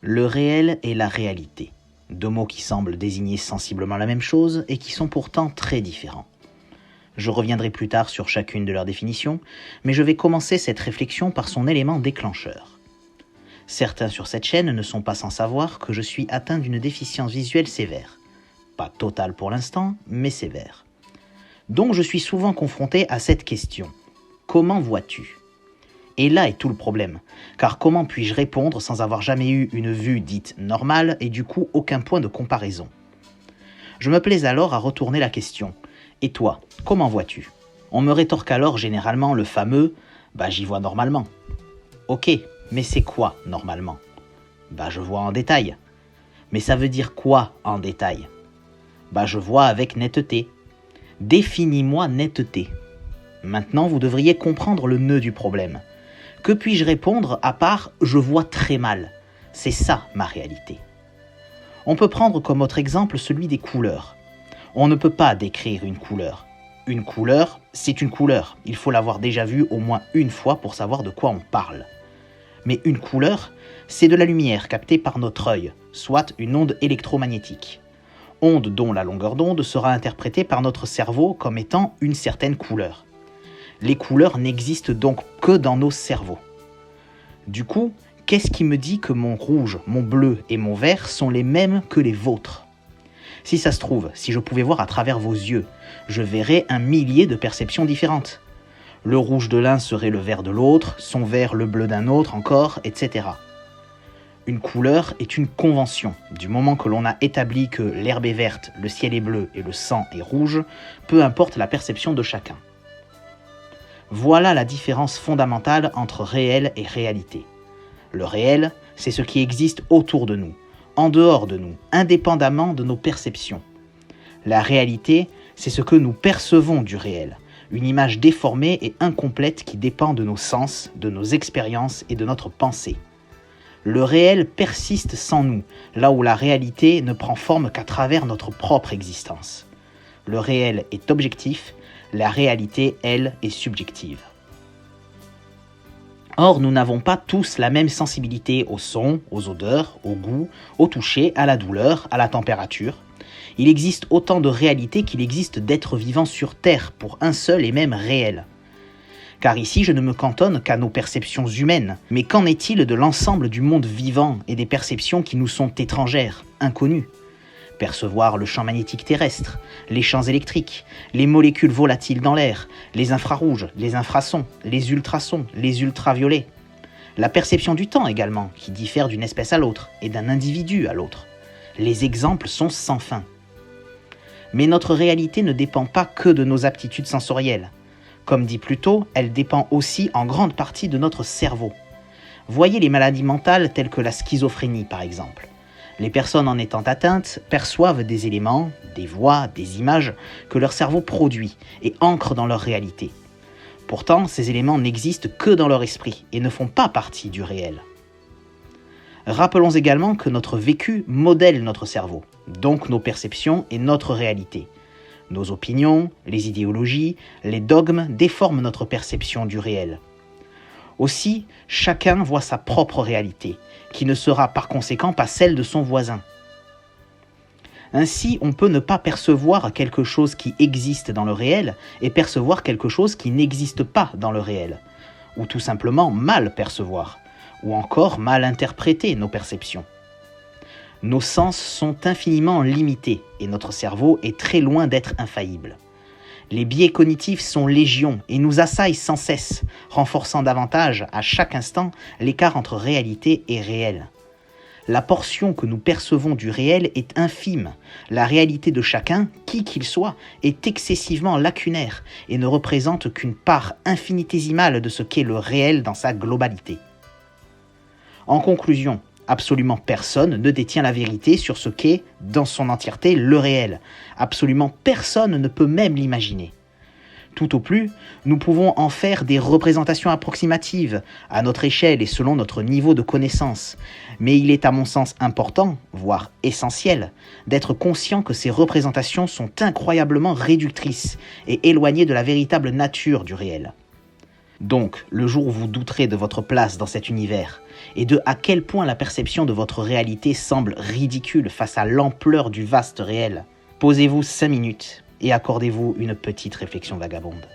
Le réel et la réalité, deux mots qui semblent désigner sensiblement la même chose et qui sont pourtant très différents. Je reviendrai plus tard sur chacune de leurs définitions, mais je vais commencer cette réflexion par son élément déclencheur. Certains sur cette chaîne ne sont pas sans savoir que je suis atteint d'une déficience visuelle sévère. Pas totale pour l'instant, mais sévère. Donc je suis souvent confronté à cette question. Comment vois-tu ? Et là est tout le problème, car comment puis-je répondre sans avoir jamais eu une vue dite normale et du coup aucun point de comparaison ? Je me plais alors à retourner la question. Et toi, comment vois-tu ? On me rétorque alors généralement le fameux « bah j'y vois normalement ». Ok, mais c'est quoi normalement ? Bah je vois en détail. Mais ça veut dire quoi en détail ? Bah je vois avec netteté. Définis-moi netteté. Maintenant vous devriez comprendre le nœud du problème. Que puis-je répondre à part « je vois très mal ». C'est ça ma réalité. On peut prendre comme autre exemple celui des couleurs. On ne peut pas décrire une couleur. Une couleur, c'est une couleur. Il faut l'avoir déjà vue au moins une fois pour savoir de quoi on parle. Mais une couleur, c'est de la lumière captée par notre œil, soit une onde électromagnétique. Onde dont la longueur d'onde sera interprétée par notre cerveau comme étant une certaine couleur. Les couleurs n'existent donc que dans nos cerveaux. Du coup, qu'est-ce qui me dit que mon rouge, mon bleu et mon vert sont les mêmes que les vôtres ? Si ça se trouve, si je pouvais voir à travers vos yeux, je verrais un millier de perceptions différentes. Le rouge de l'un serait le vert de l'autre, son vert le bleu d'un autre encore, etc. Une couleur est une convention. Du moment que l'on a établi que l'herbe est verte, le ciel est bleu et le sang est rouge, peu importe la perception de chacun. Voilà la différence fondamentale entre réel et réalité. Le réel, c'est ce qui existe autour de nous, en dehors de nous, indépendamment de nos perceptions. La réalité, c'est ce que nous percevons du réel, une image déformée et incomplète qui dépend de nos sens, de nos expériences et de notre pensée. Le réel persiste sans nous, là où la réalité ne prend forme qu'à travers notre propre existence. Le réel est objectif, la réalité, elle, est subjective. Or, nous n'avons pas tous la même sensibilité au son, aux odeurs, au goût, au toucher, à la douleur, à la température. Il existe autant de réalités qu'il existe d'êtres vivants sur Terre pour un seul et même réel. Car ici, je ne me cantonne qu'à nos perceptions humaines. Mais qu'en est-il de l'ensemble du monde vivant et des perceptions qui nous sont étrangères, inconnues ? Percevoir le champ magnétique terrestre, les champs électriques, les molécules volatiles dans l'air, les infrarouges, les infrasons, les ultrasons, les ultraviolets. La perception du temps également, qui diffère d'une espèce à l'autre et d'un individu à l'autre. Les exemples sont sans fin. Mais notre réalité ne dépend pas que de nos aptitudes sensorielles. Comme dit plus tôt, elle dépend aussi en grande partie de notre cerveau. Voyez les maladies mentales telles que la schizophrénie par exemple. Les personnes en étant atteintes perçoivent des éléments, des voix, des images que leur cerveau produit et ancre dans leur réalité. Pourtant, ces éléments n'existent que dans leur esprit et ne font pas partie du réel. Rappelons également que notre vécu modèle notre cerveau, donc nos perceptions et notre réalité. Nos opinions, les idéologies, les dogmes déforment notre perception du réel. Aussi, chacun voit sa propre réalité, qui ne sera par conséquent pas celle de son voisin. Ainsi, on peut ne pas percevoir quelque chose qui existe dans le réel et percevoir quelque chose qui n'existe pas dans le réel, ou tout simplement mal percevoir, ou encore mal interpréter nos perceptions. Nos sens sont infiniment limités et notre cerveau est très loin d'être infaillible. Les biais cognitifs sont légion et nous assaillent sans cesse, renforçant davantage à chaque instant l'écart entre réalité et réel. La portion que nous percevons du réel est infime. La réalité de chacun, qui qu'il soit, est excessivement lacunaire et ne représente qu'une part infinitésimale de ce qu'est le réel dans sa globalité. En conclusion, absolument personne ne détient la vérité sur ce qu'est, dans son entièreté, le réel. Absolument personne ne peut même l'imaginer. Tout au plus, nous pouvons en faire des représentations approximatives, à notre échelle et selon notre niveau de connaissance. Mais il est à mon sens important, voire essentiel, d'être conscient que ces représentations sont incroyablement réductrices et éloignées de la véritable nature du réel. Donc, le jour où vous douterez de votre place dans cet univers, et de à quel point la perception de votre réalité semble ridicule face à l'ampleur du vaste réel, posez-vous 5 minutes et accordez-vous une petite réflexion vagabonde.